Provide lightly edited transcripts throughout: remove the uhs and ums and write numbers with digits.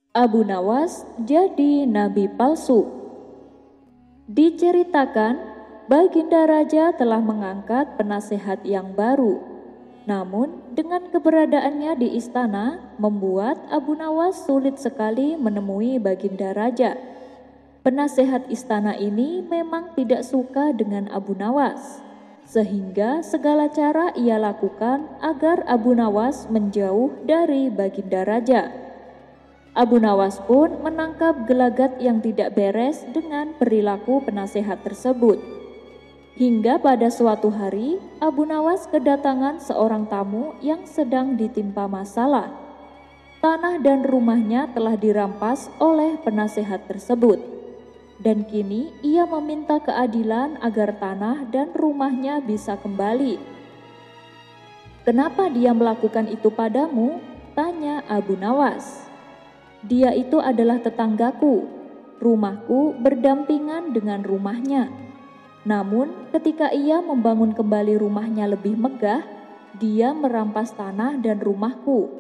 Abu Nawas jadi nabi palsu. Diceritakan, Baginda Raja telah mengangkat penasehat yang baru. Namun, dengan keberadaannya di istana, membuat Abu Nawas sulit sekali menemui Baginda Raja. Penasehat istana ini memang tidak suka dengan Abu Nawas, sehingga segala cara ia lakukan agar Abu Nawas menjauh dari Baginda Raja. Abu Nawas pun menangkap gelagat yang tidak beres dengan perilaku penasehat tersebut. Hingga pada suatu hari, Abu Nawas kedatangan seorang tamu yang sedang ditimpa masalah. Tanah dan rumahnya telah dirampas oleh penasehat tersebut. Dan kini ia meminta keadilan agar tanah dan rumahnya bisa kembali. "Kenapa dia melakukan itu padamu?" tanya Abu Nawas. "Dia itu adalah tetanggaku. Rumahku berdampingan dengan rumahnya. Namun ketika ia membangun kembali rumahnya lebih megah, dia merampas tanah dan rumahku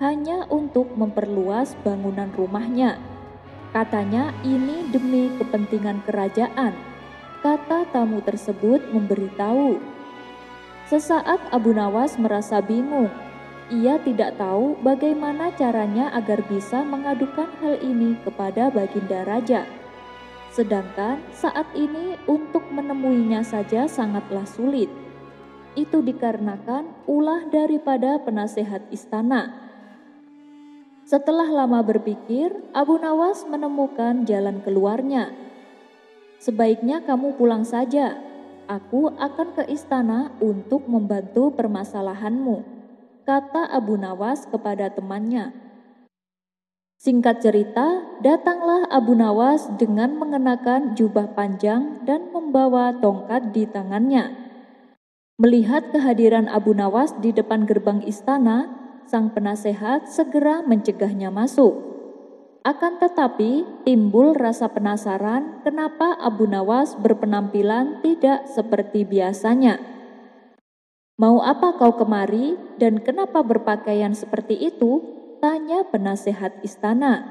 hanya untuk memperluas bangunan rumahnya. Katanya ini demi kepentingan kerajaan," kata tamu tersebut memberitahu. Sesaat Abu Nawas merasa bingung. Ia tidak tahu bagaimana caranya agar bisa mengadukan hal ini kepada Baginda Raja. Sedangkan saat ini untuk menemuinya saja sangatlah sulit. Itu dikarenakan ulah daripada penasehat istana. Setelah lama berpikir, Abu Nawas menemukan jalan keluarnya. "Sebaiknya kamu pulang saja. Aku akan ke istana untuk membantu permasalahanmu," kata Abu Nawas kepada temannya. Singkat cerita, datanglah Abu Nawas dengan mengenakan jubah panjang dan membawa tongkat di tangannya. Melihat kehadiran Abu Nawas di depan gerbang istana, sang penasehat segera mencegahnya masuk. Akan tetapi, timbul rasa penasaran kenapa Abu Nawas berpenampilan tidak seperti biasanya. "Mau apa kau kemari dan kenapa berpakaian seperti itu?" tanya penasehat istana.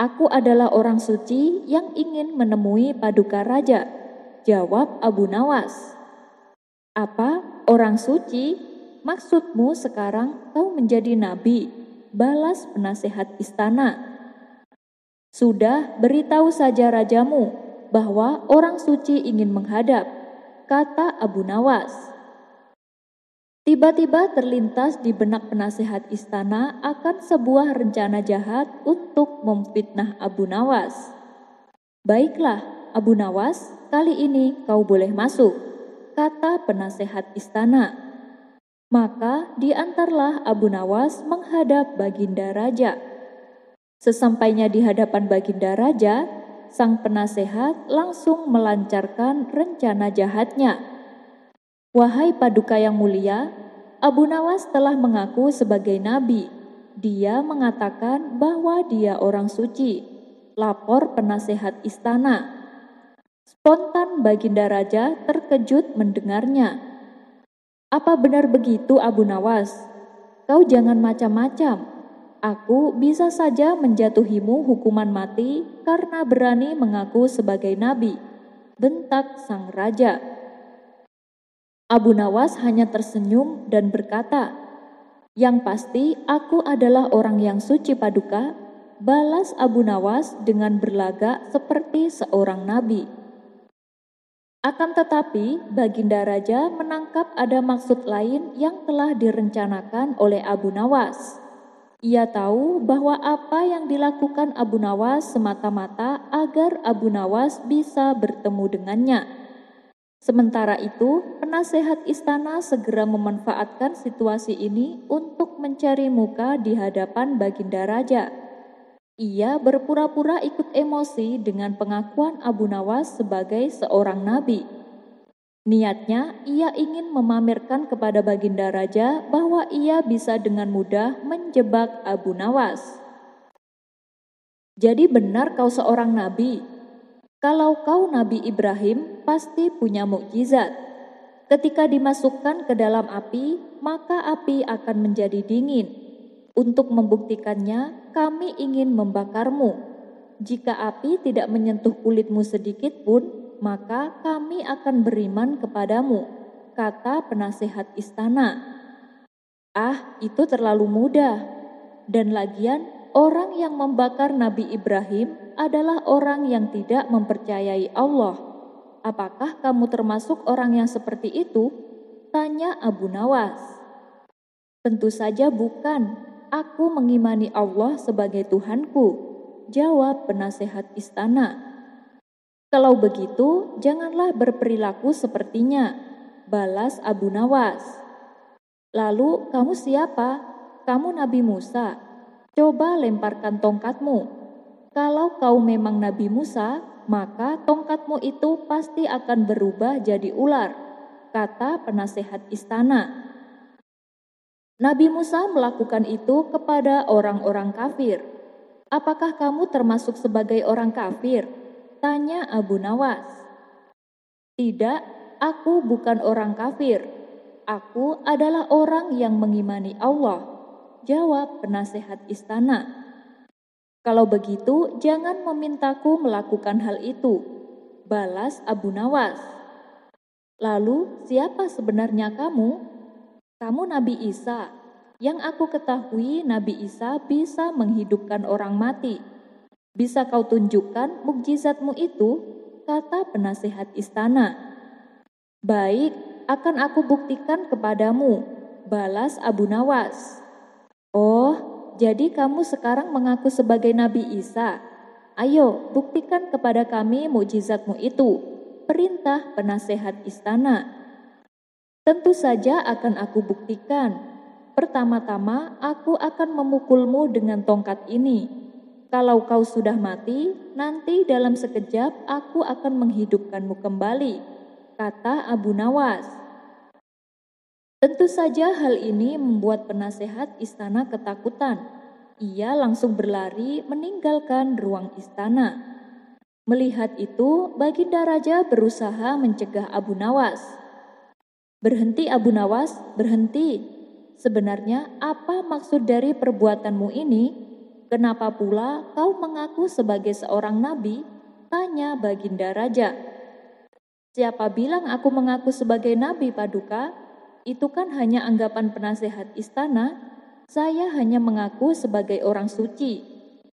"Aku adalah orang suci yang ingin menemui paduka raja," jawab Abu Nawas. "Apa, orang suci? Maksudmu sekarang kau menjadi nabi?" balas penasehat istana. "Sudah, beritahu saja rajamu bahwa orang suci ingin menghadap," kata Abu Nawas. Tiba-tiba terlintas di benak penasehat istana akan sebuah rencana jahat untuk memfitnah Abu Nawas. "Baiklah, Abu Nawas, kali ini kau boleh masuk," kata penasehat istana. Maka diantarlah Abu Nawas menghadap Baginda Raja. Sesampainya di hadapan Baginda Raja, sang penasehat langsung melancarkan rencana jahatnya. "Wahai paduka yang mulia, Abu Nawas telah mengaku sebagai nabi. Dia mengatakan bahwa dia orang suci," lapor penasehat istana. Spontan Baginda Raja terkejut mendengarnya. "Apa benar begitu, Abu Nawas? Kau jangan macam-macam. Aku bisa saja menjatuhimu hukuman mati karena berani mengaku sebagai nabi," bentak sang raja. Abu Nawas hanya tersenyum dan berkata, "Yang pasti aku adalah orang yang suci paduka," balas Abu Nawas dengan berlagak seperti seorang nabi. Akan tetapi, Baginda Raja menangkap ada maksud lain yang telah direncanakan oleh Abu Nawas. Ia tahu bahwa apa yang dilakukan Abu Nawas semata-mata agar Abu Nawas bisa bertemu dengannya. Sementara itu, penasehat istana segera memanfaatkan situasi ini untuk mencari muka di hadapan Baginda Raja. Ia berpura-pura ikut emosi dengan pengakuan Abu Nawas sebagai seorang nabi. Niatnya, ia ingin memamerkan kepada Baginda Raja bahwa ia bisa dengan mudah menjebak Abu Nawas. "Jadi benar kau seorang nabi? Kalau kau Nabi Ibrahim, pasti punya mukjizat. Ketika dimasukkan ke dalam api, maka api akan menjadi dingin. Untuk membuktikannya, kami ingin membakarmu. Jika api tidak menyentuh kulitmu sedikit pun, maka kami akan beriman kepadamu, kata penasehat istana. Ah, itu terlalu mudah. Dan lagian, orang yang membakar Nabi Ibrahim adalah orang yang tidak mempercayai Allah. Apakah kamu termasuk orang yang seperti itu? Tanya Abu Nawas. Tentu saja bukan. Aku mengimani Allah sebagai Tuhanku, jawab penasehat istana. Kalau begitu, janganlah berperilaku sepertinya, balas Abu Nawas. Lalu kamu siapa? Kamu Nabi Musa. Coba lemparkan tongkatmu. Kalau kau memang Nabi Musa, maka tongkatmu itu pasti akan berubah jadi ular, kata penasehat istana. Nabi Musa melakukan itu kepada orang-orang kafir. Apakah kamu termasuk sebagai orang kafir? Tanya Abu Nawas. Tidak, aku bukan orang kafir. Aku adalah orang yang mengimani Allah, jawab penasehat istana. Kalau begitu, jangan memintaku melakukan hal itu, balas Abu Nawas. Lalu, siapa sebenarnya kamu? Kamu Nabi Isa. Yang aku ketahui, Nabi Isa bisa menghidupkan orang mati. Bisa kau tunjukkan mukjizatmu itu? Kata penasehat istana. Baik, akan aku buktikan kepadamu, balas Abu Nawas. Oh, jadi kamu sekarang mengaku sebagai Nabi Isa. Ayo, buktikan kepada kami mukjizatmu itu, perintah penasehat istana. Tentu saja akan aku buktikan. Pertama-tama aku akan memukulmu dengan tongkat ini. Kalau kau sudah mati, nanti dalam sekejap aku akan menghidupkanmu kembali, kata Abu Nawas. Tentu saja hal ini membuat penasehat istana ketakutan. Ia langsung berlari meninggalkan ruang istana. Melihat itu, Baginda Raja berusaha mencegah Abu Nawas. Berhenti Abu Nawas, berhenti. Sebenarnya apa maksud dari perbuatanmu ini? Kenapa pula kau mengaku sebagai seorang nabi? Tanya Baginda Raja. Siapa bilang aku mengaku sebagai nabi, Paduka? Itu kan hanya anggapan penasehat istana. Saya hanya mengaku sebagai orang suci.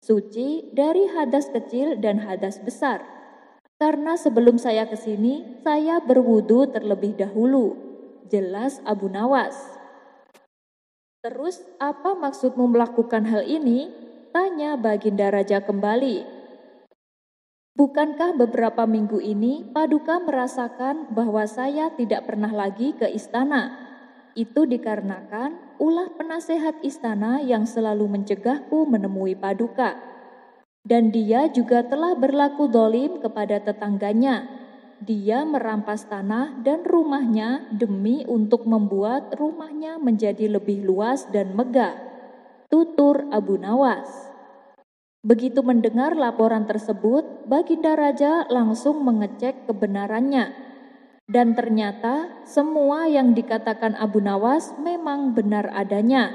Suci dari hadas kecil dan hadas besar. Karena sebelum saya ke sini, saya berwudu terlebih dahulu. Jelas Abu Nawas. Terus apa maksudmu melakukan hal ini? Tanya Baginda Raja kembali. Bukankah beberapa minggu ini Paduka merasakan bahwa saya tidak pernah lagi ke istana? Itu dikarenakan ulah penasehat istana yang selalu mencegahku menemui Paduka. Dan dia juga telah berlaku dolim kepada tetangganya. Dia merampas tanah dan rumahnya demi untuk membuat rumahnya menjadi lebih luas dan megah, tutur Abu Nawas. Begitu mendengar laporan tersebut, Baginda Raja langsung mengecek kebenarannya. Dan ternyata semua yang dikatakan Abu Nawas memang benar adanya.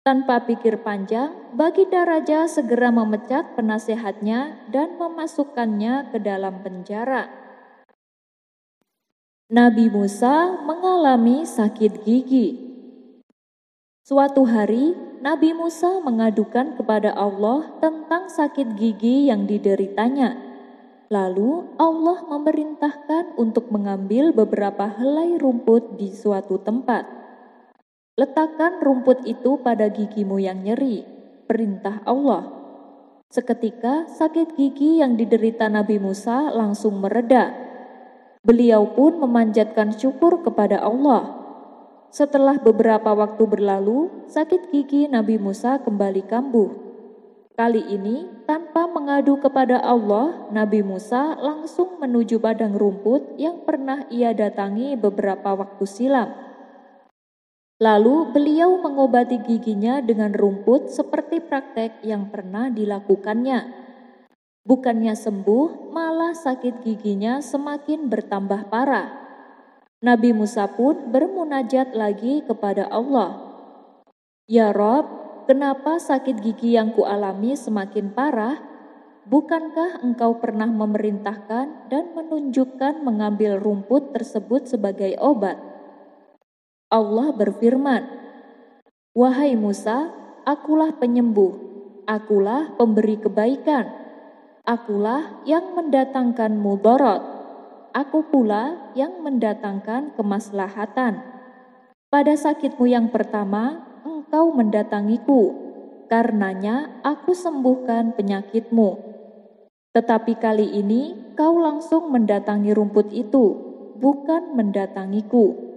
Tanpa pikir panjang, Baginda Raja segera memecat penasehatnya dan memasukkannya ke dalam penjara. Nabi Musa mengalami sakit gigi. Suatu hari, Nabi Musa mengadukan kepada Allah tentang sakit gigi yang dideritanya. Lalu Allah memerintahkan untuk mengambil beberapa helai rumput di suatu tempat. Letakkan rumput itu pada gigimu yang nyeri, perintah Allah. Seketika sakit gigi yang diderita Nabi Musa langsung mereda. Beliau pun memanjatkan syukur kepada Allah. Setelah beberapa waktu berlalu, sakit gigi Nabi Musa kembali kambuh. Kali ini, tanpa mengadu kepada Allah, Nabi Musa langsung menuju padang rumput yang pernah ia datangi beberapa waktu silam. Lalu beliau mengobati giginya dengan rumput seperti praktek yang pernah dilakukannya. Bukannya sembuh, malah sakit giginya semakin bertambah parah. Nabi Musa pun bermunajat lagi kepada Allah. Ya Rob, kenapa sakit gigi yang kualami semakin parah? Bukankah engkau pernah memerintahkan dan menunjukkan mengambil rumput tersebut sebagai obat?" Allah berfirman, "Wahai Musa, akulah penyembuh, akulah pemberi kebaikan, akulah yang mendatangkan mudarat, aku pula yang mendatangkan kemaslahatan. Pada sakitmu yang pertama, engkau mendatangiku, karenanya aku sembuhkan penyakitmu. Tetapi kali ini kau langsung mendatangi rumput itu, bukan mendatangiku."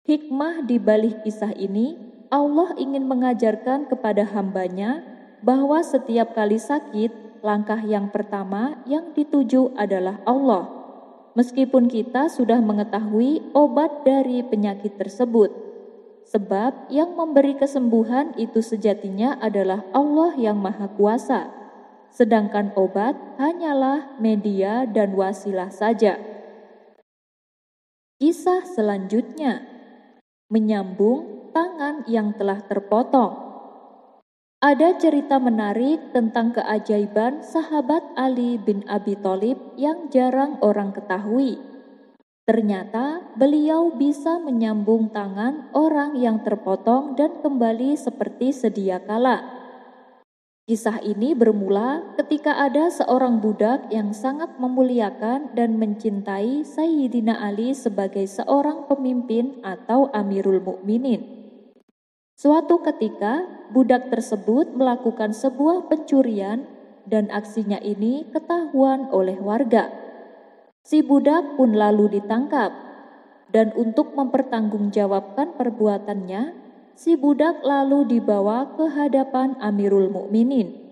Hikmah di balik kisah ini, Allah ingin mengajarkan kepada hambanya bahwa setiap kali sakit, langkah yang pertama yang dituju adalah Allah. Meskipun kita sudah mengetahui obat dari penyakit tersebut, sebab yang memberi kesembuhan itu sejatinya adalah Allah yang Maha Kuasa, sedangkan obat hanyalah media dan wasilah saja. Kisah selanjutnya, menyambung tangan yang telah terpotong. Ada cerita menarik tentang keajaiban sahabat Ali bin Abi Thalib yang jarang orang ketahui. Ternyata beliau bisa menyambung tangan orang yang terpotong dan kembali seperti sedia kala. Kisah ini bermula ketika ada seorang budak yang sangat memuliakan dan mencintai Sayyidina Ali sebagai seorang pemimpin atau Amirul Mukminin. Suatu ketika, budak tersebut melakukan sebuah pencurian dan aksinya ini ketahuan oleh warga. Si budak pun lalu ditangkap, dan untuk mempertanggungjawabkan perbuatannya, si budak lalu dibawa ke hadapan Amirul Mukminin,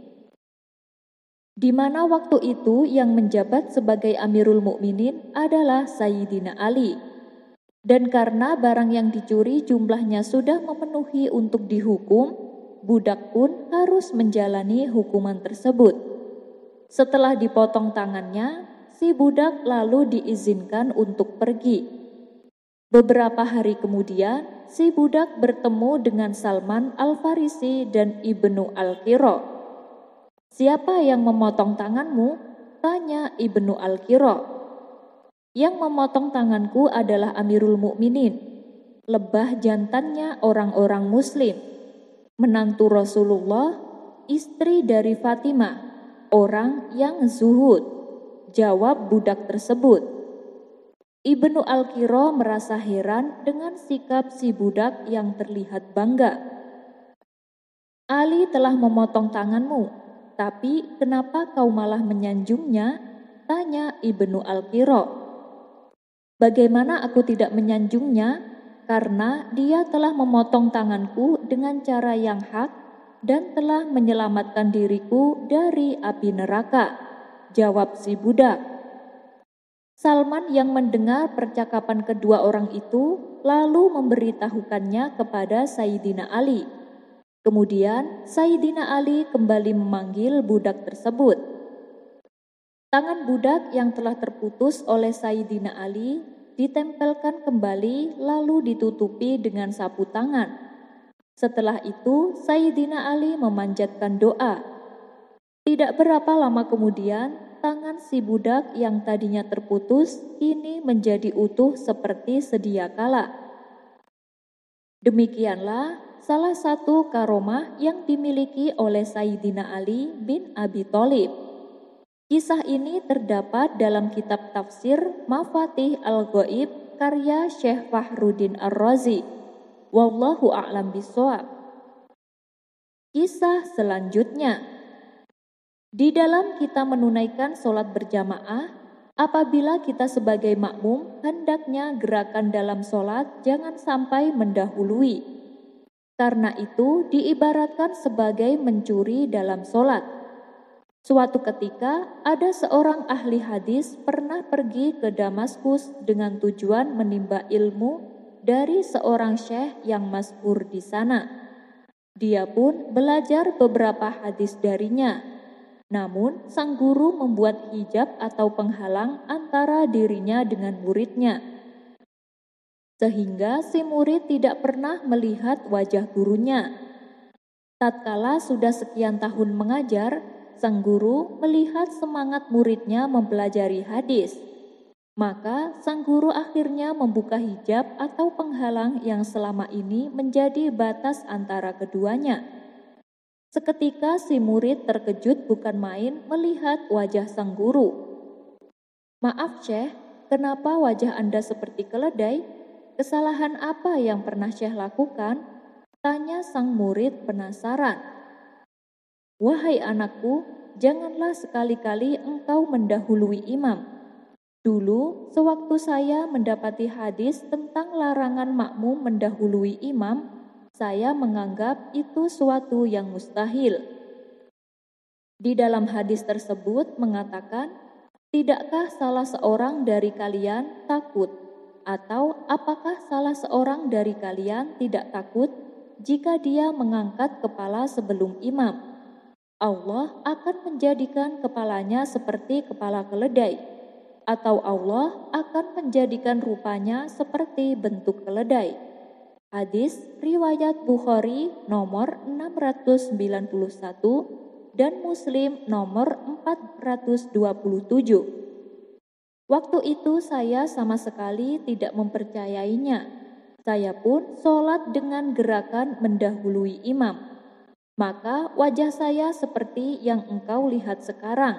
di mana waktu itu yang menjabat sebagai Amirul Mukminin adalah Sayyidina Ali. Dan karena barang yang dicuri jumlahnya sudah memenuhi untuk dihukum, budak pun harus menjalani hukuman tersebut. Setelah dipotong tangannya, si budak lalu diizinkan untuk pergi. Beberapa hari kemudian, si budak bertemu dengan Salman Al-Farisi dan Ibnu Al-Qira. "Siapa yang memotong tanganmu?" tanya Ibnu Al-Qira. "Yang memotong tanganku adalah Amirul Mukminin, lebah jantannya orang-orang Muslim, menantu Rasulullah, istri dari Fatimah, orang yang zuhud," jawab budak tersebut. Ibnu Al-Qira merasa heran dengan sikap si budak yang terlihat bangga. "Ali telah memotong tanganmu, tapi kenapa kau malah menyanjungnya?" tanya Ibnu Al-Qira. "Bagaimana aku tidak menyanjungnya? Karena dia telah memotong tanganku dengan cara yang hak dan telah menyelamatkan diriku dari api neraka," jawab si budak. Salman yang mendengar percakapan kedua orang itu lalu memberitahukannya kepada Sayyidina Ali. Kemudian Sayyidina Ali kembali memanggil budak tersebut. Tangan budak yang telah terputus oleh Sayyidina Ali ditempelkan kembali lalu ditutupi dengan sapu tangan. Setelah itu Sayyidina Ali memanjatkan doa. Tidak berapa lama kemudian, tangan si budak yang tadinya terputus kini menjadi utuh seperti sedia kala. Demikianlah salah satu karomah yang dimiliki oleh Sayyidina Ali bin Abi Thalib. Kisah ini terdapat dalam kitab tafsir Mafatih Al-Ghaib karya Syekh Fahruddin Ar-Razi. Wallahu a'lam bishawab. Kisah selanjutnya, di dalam kita menunaikan sholat berjamaah, apabila kita sebagai makmum hendaknya gerakan dalam sholat jangan sampai mendahului. Karena itu diibaratkan sebagai mencuri dalam sholat. Suatu ketika ada seorang ahli hadis pernah pergi ke Damaskus dengan tujuan menimba ilmu dari seorang syekh yang masyhur di sana. Dia pun belajar beberapa hadis darinya. Namun sang guru membuat hijab atau penghalang antara dirinya dengan muridnya, sehingga si murid tidak pernah melihat wajah gurunya. Tatkala sudah sekian tahun mengajar, sang guru melihat semangat muridnya mempelajari hadis. Maka sang guru akhirnya membuka hijab atau penghalang yang selama ini menjadi batas antara keduanya. Seketika si murid terkejut bukan main melihat wajah sang guru. "Maaf Syekh, kenapa wajah Anda seperti keledai? Kesalahan apa yang pernah Syekh lakukan?" tanya sang murid penasaran. "Wahai anakku, janganlah sekali-kali engkau mendahului imam. Dulu, sewaktu saya mendapati hadis tentang larangan makmum mendahului imam, saya menganggap itu suatu yang mustahil. Di dalam hadis tersebut mengatakan, tidakkah salah seorang dari kalian takut? Atau apakah salah seorang dari kalian tidak takut jika dia mengangkat kepala sebelum imam? Allah akan menjadikan kepalanya seperti kepala keledai, atau Allah akan menjadikan rupanya seperti bentuk keledai." Hadis riwayat Bukhari nomor 691 dan Muslim nomor 427. Waktu itu saya sama sekali tidak mempercayainya. Saya pun sholat dengan gerakan mendahului imam. Maka wajah saya seperti yang engkau lihat sekarang.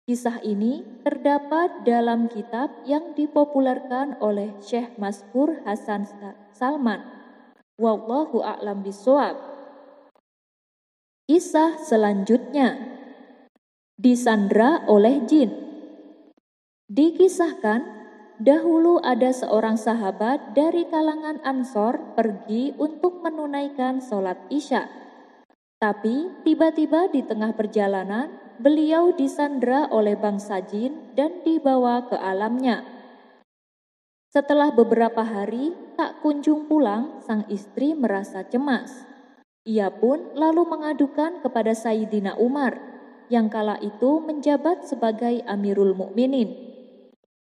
Kisah ini terdapat dalam kitab yang dipopulerkan oleh Syekh Mashhur Hasan Salman. Wallahu a'lam bishawab. Kisah selanjutnya, disandra oleh jin. Dikisahkan, dahulu ada seorang sahabat dari kalangan Ansor pergi untuk menunaikan sholat Isya. Tapi tiba-tiba di tengah perjalanan, beliau disandra oleh bangsa jin dan dibawa ke alamnya. Setelah beberapa hari tak kunjung pulang, sang istri merasa cemas. Ia pun lalu mengadukan kepada Sayyidina Umar, yang kala itu menjabat sebagai Amirul Mukminin.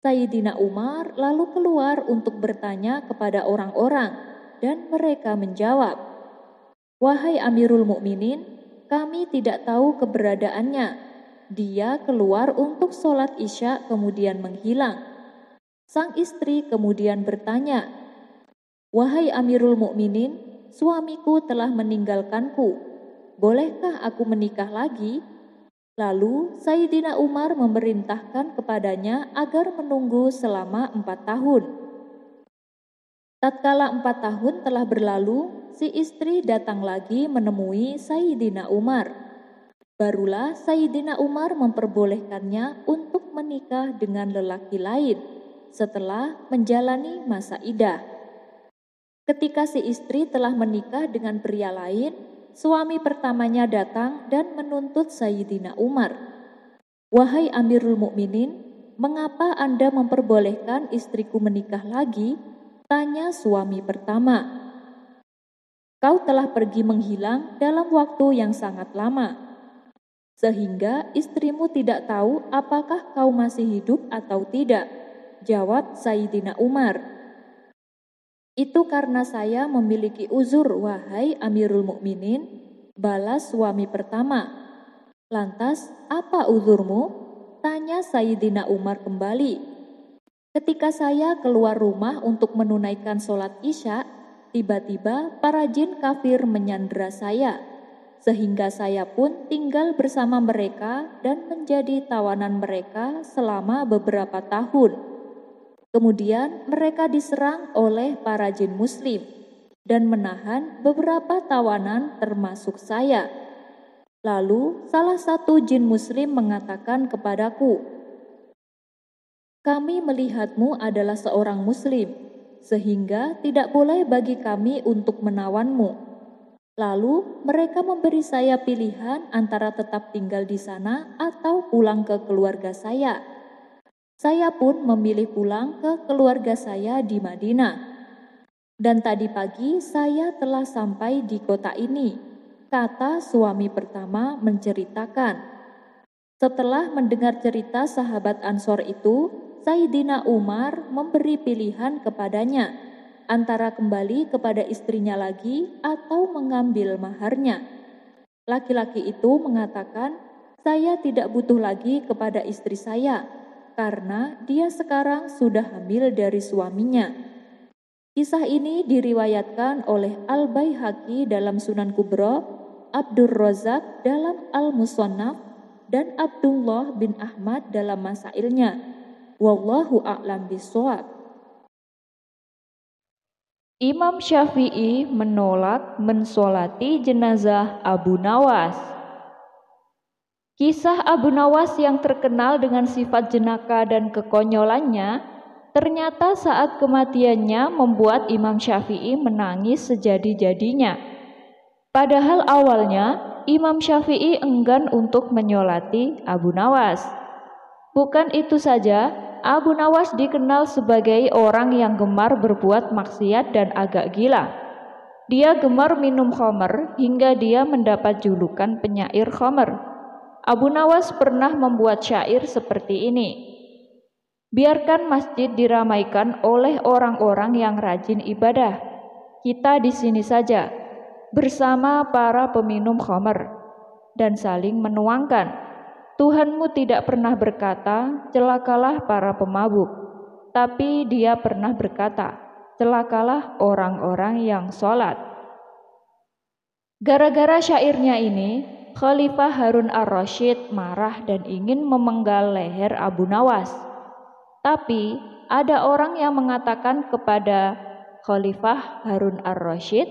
Sayyidina Umar lalu keluar untuk bertanya kepada orang-orang, dan mereka menjawab, "Wahai Amirul Mukminin, kami tidak tahu keberadaannya. Dia keluar untuk sholat Isya kemudian menghilang." Sang istri kemudian bertanya, "Wahai Amirul Mukminin, suamiku telah meninggalkanku. Bolehkah aku menikah lagi?" Lalu Sayyidina Umar memerintahkan kepadanya agar menunggu selama 4 tahun. Tatkala 4 tahun telah berlalu, si istri datang lagi menemui Sayyidina Umar. Barulah Sayyidina Umar memperbolehkannya untuk menikah dengan lelaki lain setelah menjalani masa iddah. Ketika si istri telah menikah dengan pria lain, suami pertamanya datang dan menuntut Sayyidina Umar. "Wahai Amirul Mukminin, mengapa Anda memperbolehkan istriku menikah lagi?" tanya suami pertama. "Kau telah pergi menghilang dalam waktu yang sangat lama, sehingga istrimu tidak tahu apakah kau masih hidup atau tidak," jawab Sayyidina Umar. "Itu karena saya memiliki uzur, wahai Amirul Mukminin," balas suami pertama. "Lantas apa uzurmu?" tanya Sayyidina Umar kembali. "Ketika saya keluar rumah untuk menunaikan sholat Isya, tiba-tiba para jin kafir menyandera saya, sehingga saya pun tinggal bersama mereka dan menjadi tawanan mereka selama beberapa tahun. Kemudian mereka diserang oleh para jin muslim dan menahan beberapa tawanan termasuk saya. Lalu salah satu jin muslim mengatakan kepadaku, 'Kami melihatmu adalah seorang muslim, sehingga tidak boleh bagi kami untuk menawanmu.' Lalu mereka memberi saya pilihan antara tetap tinggal di sana atau pulang ke keluarga saya. Saya pun memilih pulang ke keluarga saya di Madinah. Dan tadi pagi saya telah sampai di kota ini," kata suami pertama menceritakan. Setelah mendengar cerita sahabat Ansor itu, Sayyidina Umar memberi pilihan kepadanya, antara kembali kepada istrinya lagi atau mengambil maharnya. Laki-laki itu mengatakan, "Saya tidak butuh lagi kepada istri saya, karena dia sekarang sudah hamil dari suaminya." Kisah ini diriwayatkan oleh Al-Baihaqi dalam Sunan Kubra, Abdur Razak dalam Al-Musannaf, dan Abdullah bin Ahmad dalam Masailnya. Wallahu a'lam bishawab. Imam Syafi'i menolak mensolati jenazah Abu Nawas. Kisah Abu Nawas yang terkenal dengan sifat jenaka dan kekonyolannya, ternyata saat kematiannya membuat Imam Syafi'i menangis sejadi-jadinya. Padahal awalnya Imam Syafi'i enggan untuk menyolati Abu Nawas. Bukan itu saja, Abu Nawas dikenal sebagai orang yang gemar berbuat maksiat dan agak gila. Dia gemar minum khamr hingga dia mendapat julukan penyair khamr. Abu Nawas pernah membuat syair seperti ini. "Biarkan masjid diramaikan oleh orang-orang yang rajin ibadah. Kita di sini saja, bersama para peminum khamr, dan saling menuangkan. Tuhanmu tidak pernah berkata, celakalah para pemabuk, tapi Dia pernah berkata, celakalah orang-orang yang sholat." Gara-gara syairnya ini, Khalifah Harun ar-Rasyid marah dan ingin memenggal leher Abu Nawas. Tapi ada orang yang mengatakan kepada Khalifah Harun ar-Rasyid,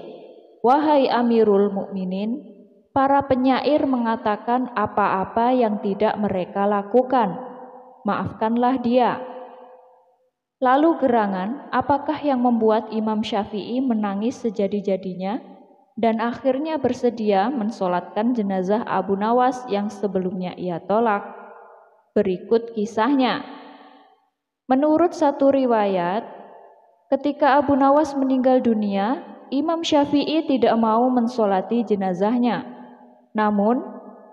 "Wahai Amirul Mukminin, para penyair mengatakan apa-apa yang tidak mereka lakukan. Maafkanlah dia." Lalu gerangan, apakah yang membuat Imam Syafi'i menangis sejadi-jadinya dan akhirnya bersedia mensolatkan jenazah Abu Nawas yang sebelumnya ia tolak? Berikut kisahnya. Menurut satu riwayat, ketika Abu Nawas meninggal dunia, Imam Syafi'i tidak mau mensolati jenazahnya. Namun,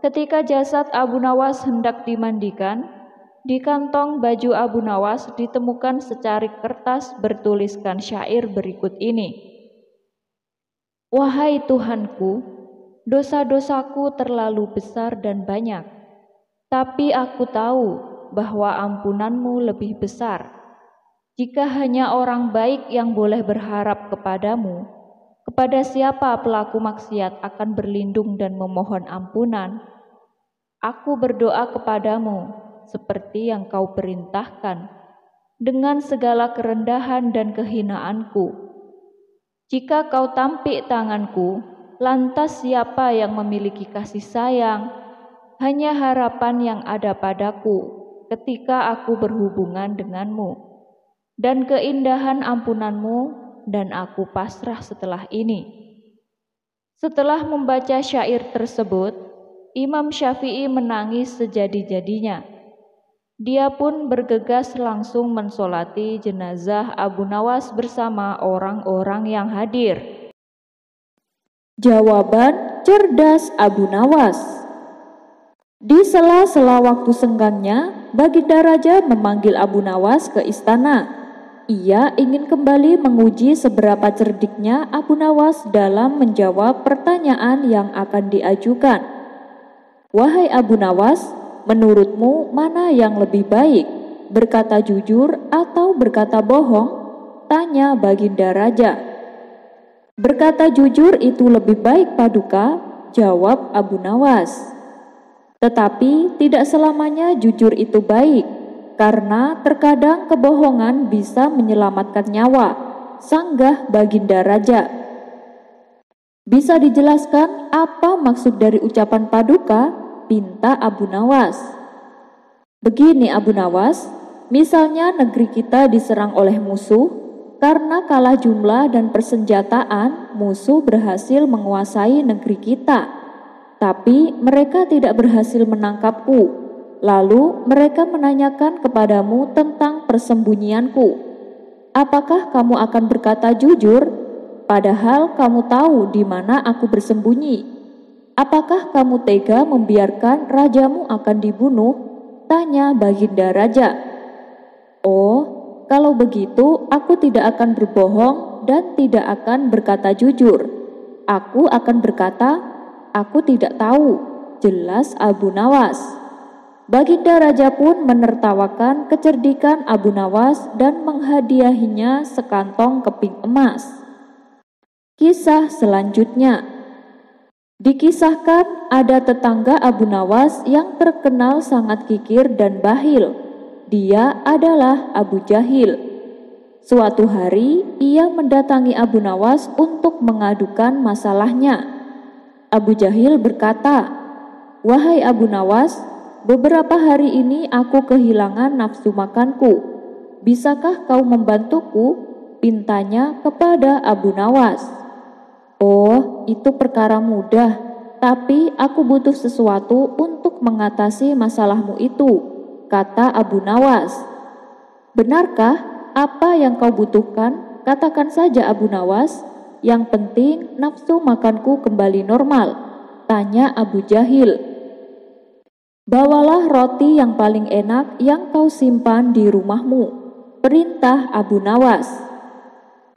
ketika jasad Abu Nawas hendak dimandikan, di kantong baju Abu Nawas ditemukan secarik kertas bertuliskan syair berikut ini. "Wahai Tuhanku, dosa-dosaku terlalu besar dan banyak, tapi aku tahu bahwa ampunan-Mu lebih besar. Jika hanya orang baik yang boleh berharap kepadamu, kepada siapa pelaku maksiat akan berlindung dan memohon ampunan? Aku berdoa kepadamu seperti yang Kau perintahkan, dengan segala kerendahan dan kehinaanku. Jika Kau tampik tanganku, lantas siapa yang memiliki kasih sayang? Hanya harapan yang ada padaku ketika aku berhubungan denganmu, dan keindahan ampunan-Mu, dan aku pasrah setelah ini." Setelah membaca syair tersebut, Imam Syafi'i menangis sejadi-jadinya. Dia pun bergegas langsung mensolati jenazah Abu Nawas bersama orang-orang yang hadir. Jawaban cerdas Abu Nawas. Di sela-sela waktu senggangnya, Baginda Raja memanggil Abu Nawas ke istana. Ia ingin kembali menguji seberapa cerdiknya Abu Nawas dalam menjawab pertanyaan yang akan diajukan. "Wahai Abu Nawas, menurutmu mana yang lebih baik, berkata jujur atau berkata bohong?" tanya Baginda Raja. "Berkata jujur itu lebih baik, Paduka," jawab Abu Nawas. "Tetapi tidak selamanya jujur itu baik, karena terkadang kebohongan bisa menyelamatkan nyawa," sanggah Baginda Raja. "Bisa dijelaskan apa maksud dari ucapan Paduka?" pinta Abu Nawas. "Begini Abu Nawas, misalnya negeri kita diserang oleh musuh, karena kalah jumlah dan persenjataan, musuh berhasil menguasai negeri kita, tapi mereka tidak berhasil menangkapku. Lalu mereka menanyakan kepadamu tentang persembunyianku. Apakah kamu akan berkata jujur, padahal kamu tahu di mana aku bersembunyi? Apakah kamu tega membiarkan rajamu akan dibunuh?" tanya Baginda Raja. "Oh, kalau begitu aku tidak akan berbohong dan tidak akan berkata jujur. Aku akan berkata, aku tidak tahu, jelas Abu Nawas. Baginda Raja pun menertawakan kecerdikan Abu Nawas dan menghadiahinya sekantong keping emas. Kisah selanjutnya. Dikisahkan ada tetangga Abu Nawas yang terkenal sangat kikir dan bahil. Dia adalah Abu Jahil. Suatu hari ia mendatangi Abu Nawas untuk mengadukan masalahnya. Abu Jahil berkata, "Wahai Abu Nawas, beberapa hari ini aku kehilangan nafsu makanku. Bisakah kau membantuku?" Pintanya kepada Abu Nawas. "Oh, itu perkara mudah, tapi aku butuh sesuatu untuk mengatasi masalahmu itu," kata Abu Nawas. "Benarkah apa yang kau butuhkan? Katakan saja Abu Nawas. Yang penting nafsu makanku kembali normal," tanya Abu Jahil. "Bawalah roti yang paling enak yang kau simpan di rumahmu," perintah Abu Nawas.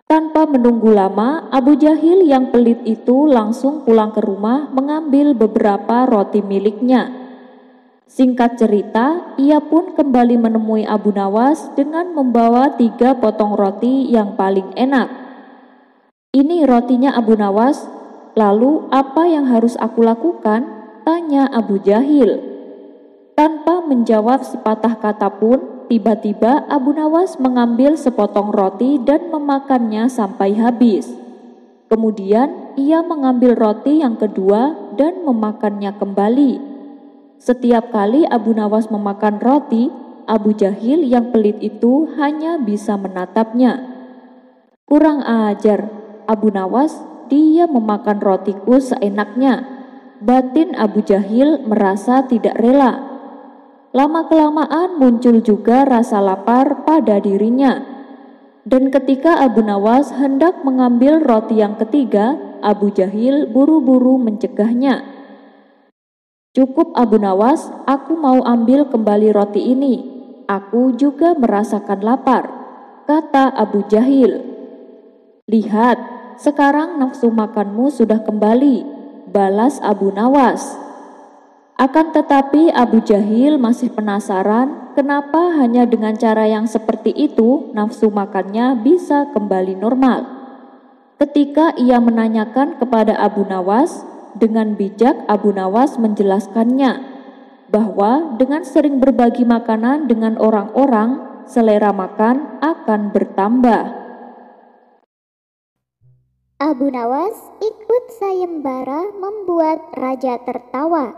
Tanpa menunggu lama, Abu Jahil yang pelit itu langsung pulang ke rumah mengambil beberapa roti miliknya. Singkat cerita, ia pun kembali menemui Abu Nawas dengan membawa 3 potong roti yang paling enak. "Ini rotinya Abu Nawas, lalu apa yang harus aku lakukan?" tanya Abu Jahil. Tanpa menjawab sepatah kata pun, tiba-tiba Abu Nawas mengambil sepotong roti dan memakannya sampai habis. Kemudian ia mengambil roti yang kedua dan memakannya kembali. Setiap kali Abu Nawas memakan roti, Abu Jahil yang pelit itu hanya bisa menatapnya. "Kurang ajar, Abu Nawas, dia memakan rotiku seenaknya." Batin Abu Jahil merasa tidak rela. Lama-kelamaan muncul juga rasa lapar pada dirinya. Dan ketika Abu Nawas hendak mengambil roti yang ketiga, Abu Jahil buru-buru mencegahnya. "Cukup Abu Nawas, aku mau ambil kembali roti ini. Aku juga merasakan lapar," kata Abu Jahil. "Lihat, sekarang nafsu makanmu sudah kembali," balas Abu Nawas. Akan tetapi Abu Jahil masih penasaran kenapa hanya dengan cara yang seperti itu nafsu makannya bisa kembali normal. Ketika ia menanyakan kepada Abu Nawas, dengan bijak Abu Nawas menjelaskannya bahwa dengan sering berbagi makanan dengan orang-orang, selera makan akan bertambah. Abu Nawas ikut sayembara membuat raja tertawa.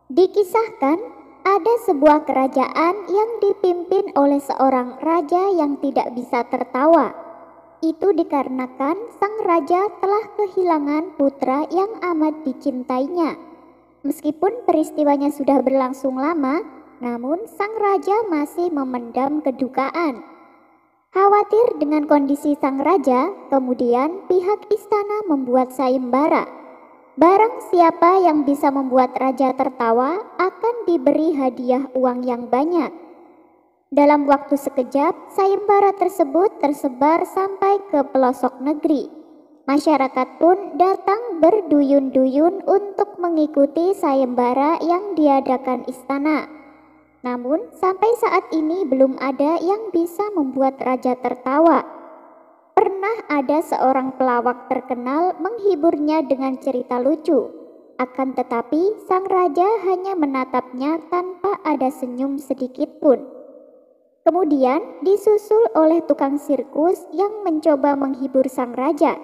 Dikisahkan ada sebuah kerajaan yang dipimpin oleh seorang raja yang tidak bisa tertawa. Itu dikarenakan sang raja telah kehilangan putra yang amat dicintainya. Meskipun peristiwanya sudah berlangsung lama, namun sang raja masih memendam kedukaan. Khawatir dengan kondisi sang raja, kemudian pihak istana membuat sayembara. Barang siapa yang bisa membuat raja tertawa akan diberi hadiah uang yang banyak. Dalam waktu sekejap, sayembara tersebut tersebar sampai ke pelosok negeri. Masyarakat pun datang berduyun-duyun untuk mengikuti sayembara yang diadakan istana. Namun, sampai saat ini belum ada yang bisa membuat raja tertawa. Pernah ada seorang pelawak terkenal menghiburnya dengan cerita lucu. Akan tetapi, sang raja hanya menatapnya tanpa ada senyum sedikit pun. Kemudian disusul oleh tukang sirkus yang mencoba menghibur sang raja.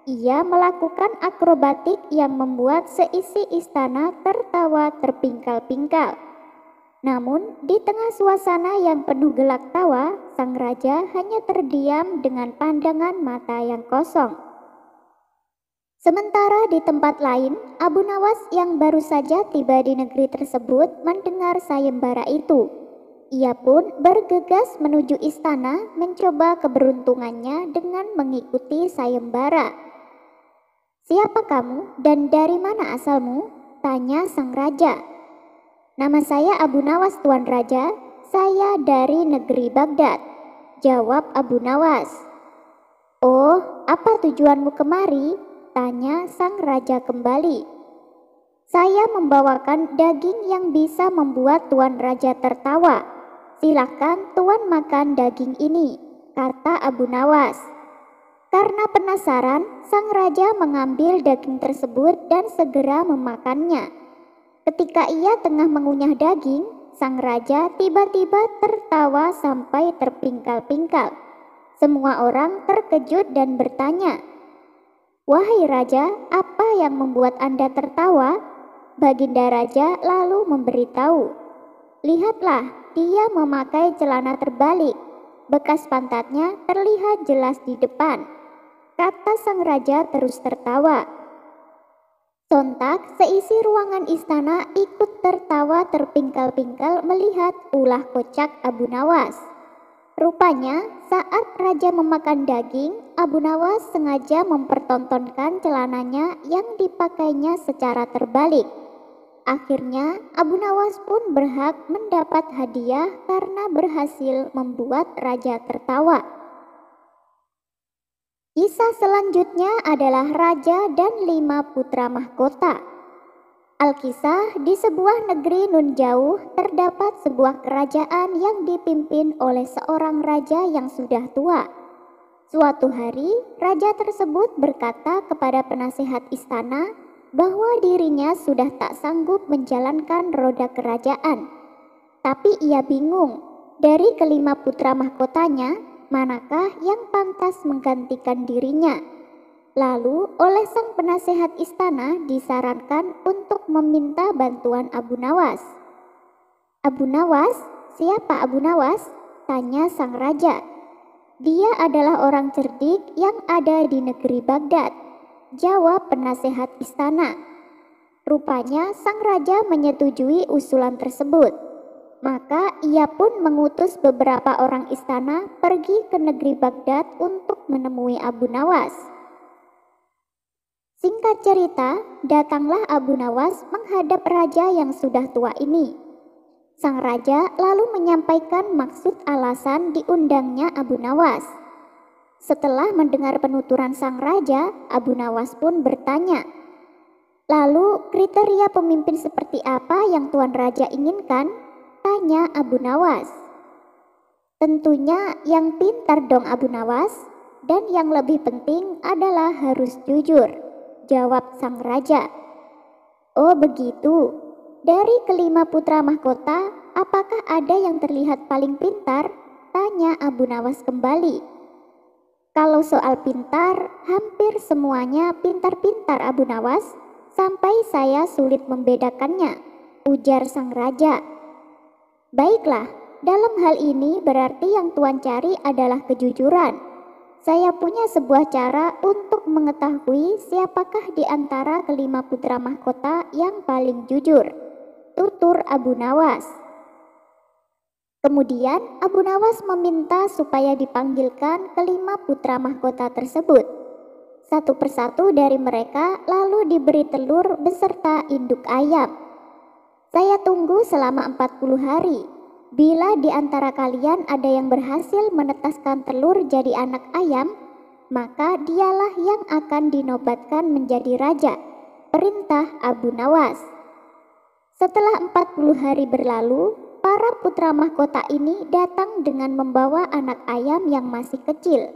Ia melakukan akrobatik yang membuat seisi istana tertawa terpingkal-pingkal. Namun, di tengah suasana yang penuh gelak tawa, sang raja hanya terdiam dengan pandangan mata yang kosong. Sementara di tempat lain, Abu Nawas yang baru saja tiba di negeri tersebut mendengar sayembara itu. Ia pun bergegas menuju istana mencoba keberuntungannya dengan mengikuti sayembara. "Siapa kamu dan dari mana asalmu?" tanya sang raja. "Nama saya Abu Nawas, Tuan Raja. Saya dari negeri Baghdad," jawab Abu Nawas. "Oh, apa tujuanmu kemari?" tanya sang raja kembali. "Saya membawakan daging yang bisa membuat Tuan Raja tertawa. Silakan Tuan makan daging ini," kata Abu Nawas. Karena penasaran, sang raja mengambil daging tersebut dan segera memakannya. Ketika ia tengah mengunyah daging, sang raja tiba-tiba tertawa sampai terpingkal-pingkal. Semua orang terkejut dan bertanya, "Wahai raja, apa yang membuat Anda tertawa?" Baginda raja lalu memberitahu, "Lihatlah, dia memakai celana terbalik. Bekas pantatnya terlihat jelas di depan," kata sang raja terus tertawa. Sontak seisi ruangan istana ikut tertawa terpingkal-pingkal melihat ulah kocak Abu Nawas. Rupanya saat raja memakan daging, Abu Nawas sengaja mempertontonkan celananya yang dipakainya secara terbalik. Akhirnya Abu Nawas pun berhak mendapat hadiah karena berhasil membuat raja tertawa. Kisah selanjutnya adalah Raja dan 5 Putra Mahkota. Alkisah, di sebuah negeri nun jauh terdapat sebuah kerajaan yang dipimpin oleh seorang raja yang sudah tua. Suatu hari, raja tersebut berkata kepada penasehat istana bahwa dirinya sudah tak sanggup menjalankan roda kerajaan. Tapi ia bingung, dari kelima putra mahkotanya, manakah yang pantas menggantikan dirinya? Lalu oleh sang penasehat istana disarankan untuk meminta bantuan Abu Nawas. "Abu Nawas? Siapa Abu Nawas?" tanya sang raja. "Dia adalah orang cerdik yang ada di negeri Baghdad," jawab penasehat istana. Rupanya sang raja menyetujui usulan tersebut. Maka ia pun mengutus beberapa orang istana pergi ke negeri Baghdad untuk menemui Abu Nawas. Singkat cerita, datanglah Abu Nawas menghadap raja yang sudah tua ini. Sang raja lalu menyampaikan maksud alasan diundangnya Abu Nawas. Setelah mendengar penuturan sang raja, Abu Nawas pun bertanya, "Lalu kriteria pemimpin seperti apa yang Tuan Raja inginkan?" tanya Abu Nawas. "Tentunya yang pintar dong Abu Nawas, dan yang lebih penting adalah harus jujur," jawab sang raja. "Oh begitu, dari kelima putra mahkota, apakah ada yang terlihat paling pintar?" tanya Abu Nawas kembali. "Kalau soal pintar, hampir semuanya pintar-pintar Abu Nawas, sampai saya sulit membedakannya," ujar sang raja. "Baiklah, dalam hal ini berarti yang Tuan cari adalah kejujuran. Saya punya sebuah cara untuk mengetahui siapakah di antara kelima putra mahkota yang paling jujur," tutur Abu Nawas. Kemudian Abu Nawas meminta supaya dipanggilkan kelima putra mahkota tersebut. Satu persatu dari mereka lalu diberi telur beserta induk ayam. "Saya tunggu selama 40 hari. Bila di antara kalian ada yang berhasil menetaskan telur jadi anak ayam, maka dialah yang akan dinobatkan menjadi raja," perintah Abu Nawas. Setelah 40 hari berlalu, para putra mahkota ini datang dengan membawa anak ayam yang masih kecil.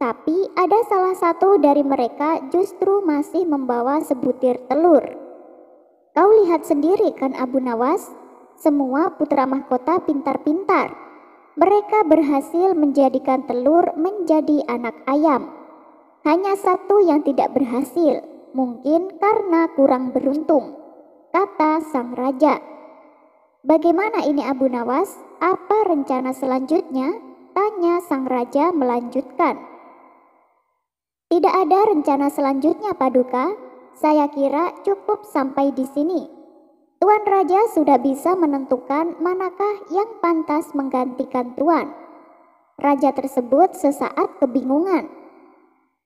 Tapi ada salah satu dari mereka justru masih membawa sebutir telur. "Kau lihat sendiri kan Abu Nawas, semua putra mahkota pintar-pintar. Mereka berhasil menjadikan telur menjadi anak ayam. Hanya satu yang tidak berhasil, mungkin karena kurang beruntung," kata sang raja. "Bagaimana ini Abu Nawas? Apa rencana selanjutnya?" tanya sang raja melanjutkan. "Tidak ada rencana selanjutnya Paduka. Saya kira cukup sampai di sini. Tuan Raja sudah bisa menentukan manakah yang pantas menggantikan Tuan." Raja tersebut sesaat kebingungan.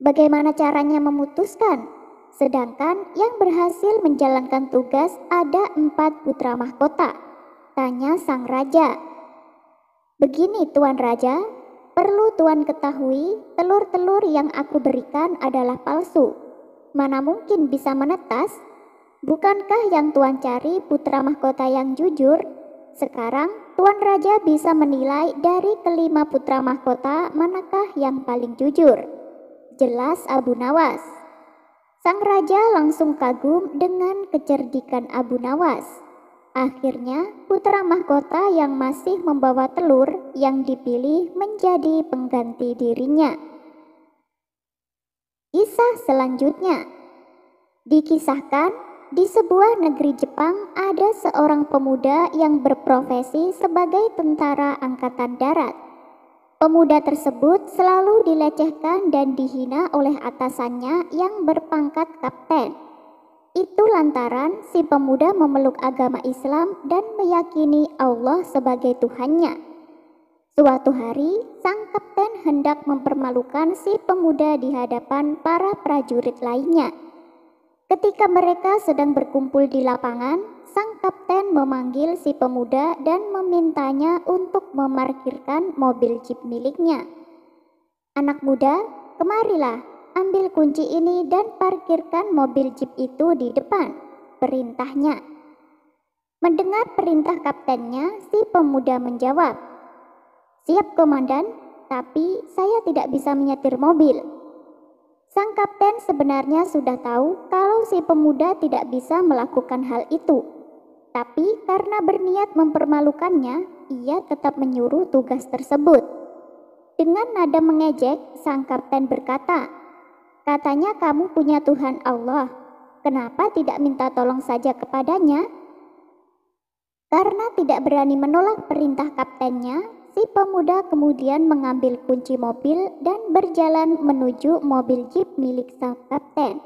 Bagaimana caranya memutuskan? Sedangkan yang berhasil menjalankan tugas ada 4 putra mahkota, tanya sang raja. "Begini Tuan Raja, perlu Tuan ketahui, telur-telur yang aku berikan adalah palsu. Mana mungkin bisa menetas? Bukankah yang Tuan cari putra mahkota yang jujur? Sekarang Tuan Raja bisa menilai dari kelima putra mahkota manakah yang paling jujur. Jelas Abu Nawas. Sang Raja langsung kagum dengan kecerdikan Abu Nawas. Akhirnya putra mahkota yang masih membawa telur yang dipilih menjadi pengganti dirinya. Kisah selanjutnya. Dikisahkan di sebuah negeri Jepang ada seorang pemuda yang berprofesi sebagai tentara angkatan darat. Pemuda tersebut selalu dilecehkan dan dihina oleh atasannya yang berpangkat kapten. Itu lantaran si pemuda memeluk agama Islam dan meyakini Allah sebagai Tuhannya. Suatu hari, sang kapten hendak mempermalukan si pemuda di hadapan para prajurit lainnya. Ketika mereka sedang berkumpul di lapangan, sang kapten memanggil si pemuda dan memintanya untuk memarkirkan mobil jeep miliknya. "Anak muda, kemarilah, ambil kunci ini dan parkirkan mobil jeep itu di depan," perintahnya. Mendengar perintah kaptennya, si pemuda menjawab, "Siap komandan, tapi saya tidak bisa menyetir mobil." Sang kapten sebenarnya sudah tahu kalau si pemuda tidak bisa melakukan hal itu. Tapi karena berniat mempermalukannya, ia tetap menyuruh tugas tersebut. Dengan nada mengejek, sang kapten berkata, "Katanya kamu punya Tuhan Allah. Kenapa tidak minta tolong saja kepadanya?" Karena tidak berani menolak perintah kaptennya, si pemuda kemudian mengambil kunci mobil dan berjalan menuju mobil jeep milik sang kapten.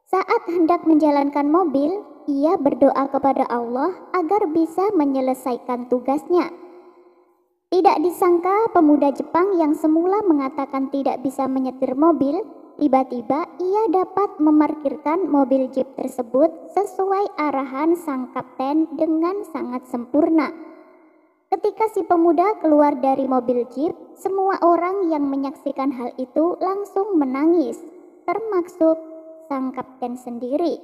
Saat hendak menjalankan mobil, ia berdoa kepada Allah agar bisa menyelesaikan tugasnya. Tidak disangka pemuda Jepang yang semula mengatakan tidak bisa menyetir mobil, tiba-tiba ia dapat memarkirkan mobil jeep tersebut sesuai arahan sang kapten dengan sangat sempurna. Ketika si pemuda keluar dari mobil jeep, semua orang yang menyaksikan hal itu langsung menangis, termasuk sang kapten sendiri.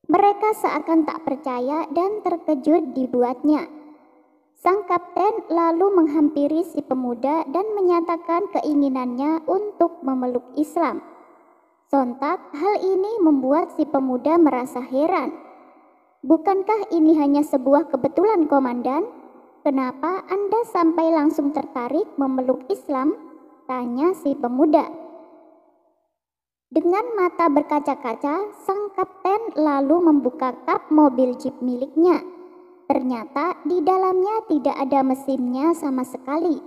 Mereka seakan tak percaya dan terkejut dibuatnya. Sang kapten lalu menghampiri si pemuda dan menyatakan keinginannya untuk memeluk Islam. Sontak hal ini membuat si pemuda merasa heran. "Bukankah ini hanya sebuah kebetulan, komandan? Kenapa Anda sampai langsung tertarik memeluk Islam?" tanya si pemuda. Dengan mata berkaca-kaca, sang kapten lalu membuka kap mobil jeep miliknya. Ternyata di dalamnya tidak ada mesinnya sama sekali.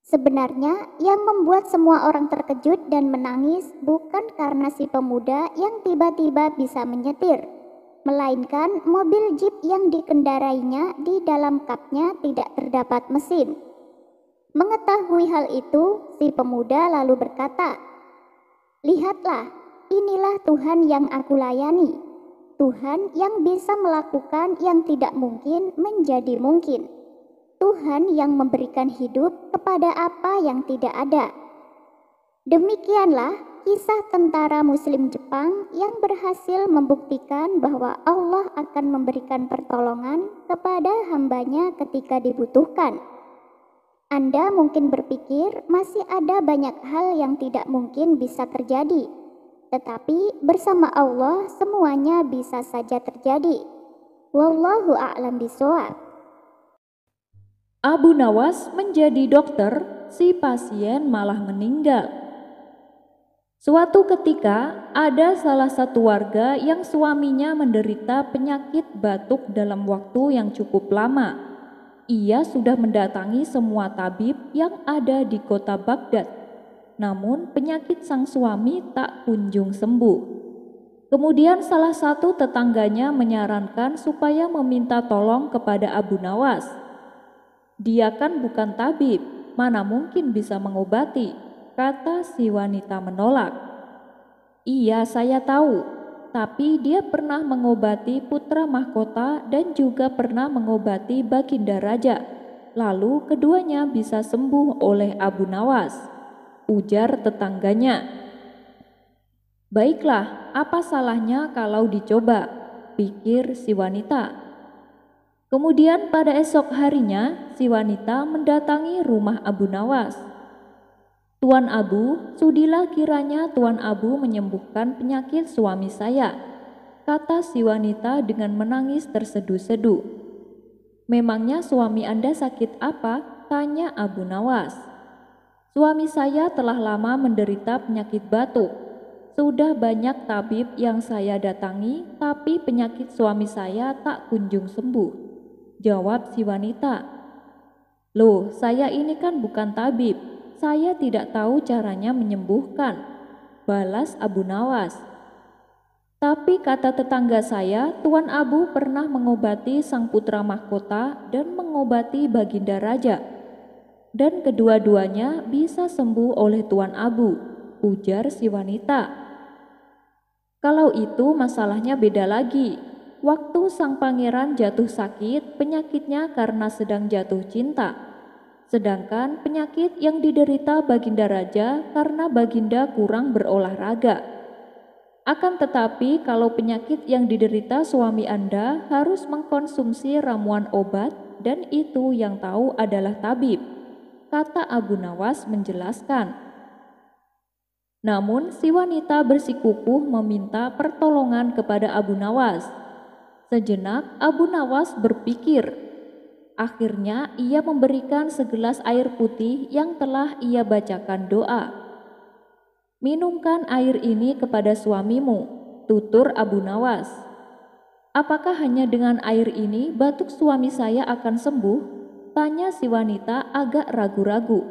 Sebenarnya yang membuat semua orang terkejut dan menangis bukan karena si pemuda yang tiba-tiba bisa menyetir, melainkan mobil jeep yang dikendarainya di dalam kapnya tidak terdapat mesin. Mengetahui hal itu, si pemuda lalu berkata, "Lihatlah, inilah Tuhan yang aku layani. Tuhan yang bisa melakukan yang tidak mungkin menjadi mungkin. Tuhan yang memberikan hidup kepada apa yang tidak ada." Demikianlah kisah tentara Muslim Jepang yang berhasil membuktikan bahwa Allah akan memberikan pertolongan kepada hambanya ketika dibutuhkan. Anda mungkin berpikir masih ada banyak hal yang tidak mungkin bisa terjadi, tetapi bersama Allah semuanya bisa saja terjadi. Wallahu a'lam bishawab. Abu Nawas menjadi dokter, si pasien malah meninggal. Suatu ketika, ada salah satu warga yang suaminya menderita penyakit batuk dalam waktu yang cukup lama. Ia sudah mendatangi semua tabib yang ada di kota Baghdad. Namun penyakit sang suami tak kunjung sembuh. Kemudian salah satu tetangganya menyarankan supaya meminta tolong kepada Abu Nawas. "Dia kan bukan tabib, mana mungkin bisa mengobati," kata si wanita menolak. "Iya, saya tahu, tapi dia pernah mengobati putra mahkota dan juga pernah mengobati Baginda Raja," lalu keduanya bisa sembuh oleh Abu Nawas, ujar tetangganya. Baiklah, apa salahnya kalau dicoba, pikir si wanita. Kemudian pada esok harinya, si wanita mendatangi rumah Abu Nawas. Tuan Abu, sudilah kiranya Tuan Abu menyembuhkan penyakit suami saya, kata si wanita dengan menangis terseduh-seduh. Memangnya suami Anda sakit apa? Tanya Abu Nawas. Suami saya telah lama menderita penyakit batuk. Sudah banyak tabib yang saya datangi, tapi penyakit suami saya tak kunjung sembuh, jawab si wanita. Loh, saya ini kan bukan tabib. Saya tidak tahu caranya menyembuhkan, balas Abu Nawas. Tapi kata tetangga saya, Tuan Abu pernah mengobati sang putra mahkota dan mengobati Baginda Raja. Dan kedua-duanya bisa sembuh oleh Tuan Abu, ujar si wanita. Kalau itu masalahnya beda lagi. Waktu sang pangeran jatuh sakit, penyakitnya karena sedang jatuh cinta. Sedangkan penyakit yang diderita Baginda Raja karena Baginda kurang berolahraga. Akan tetapi kalau penyakit yang diderita suami Anda harus mengkonsumsi ramuan obat dan itu yang tahu adalah tabib, kata Abu Nawas menjelaskan. Namun si wanita bersikukuh meminta pertolongan kepada Abu Nawas. Sejenak Abu Nawas berpikir. Akhirnya ia memberikan segelas air putih yang telah ia bacakan doa. Minumkan air ini kepada suamimu, tutur Abu Nawas. Apakah hanya dengan air ini batuk suami saya akan sembuh? Tanya si wanita agak ragu-ragu.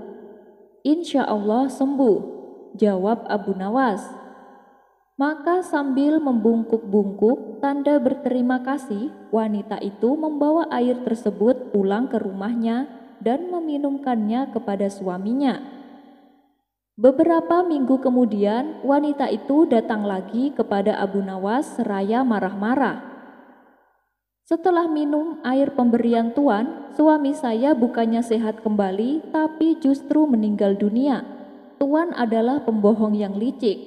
Insya Allah sembuh, jawab Abu Nawas. Maka sambil membungkuk-bungkuk tanda berterima kasih, wanita itu membawa air tersebut pulang ke rumahnya dan meminumkannya kepada suaminya. Beberapa minggu kemudian, wanita itu datang lagi kepada Abu Nawas seraya marah-marah. Setelah minum air pemberian Tuan, suami saya bukannya sehat kembali, tapi justru meninggal dunia. Tuan adalah pembohong yang licik,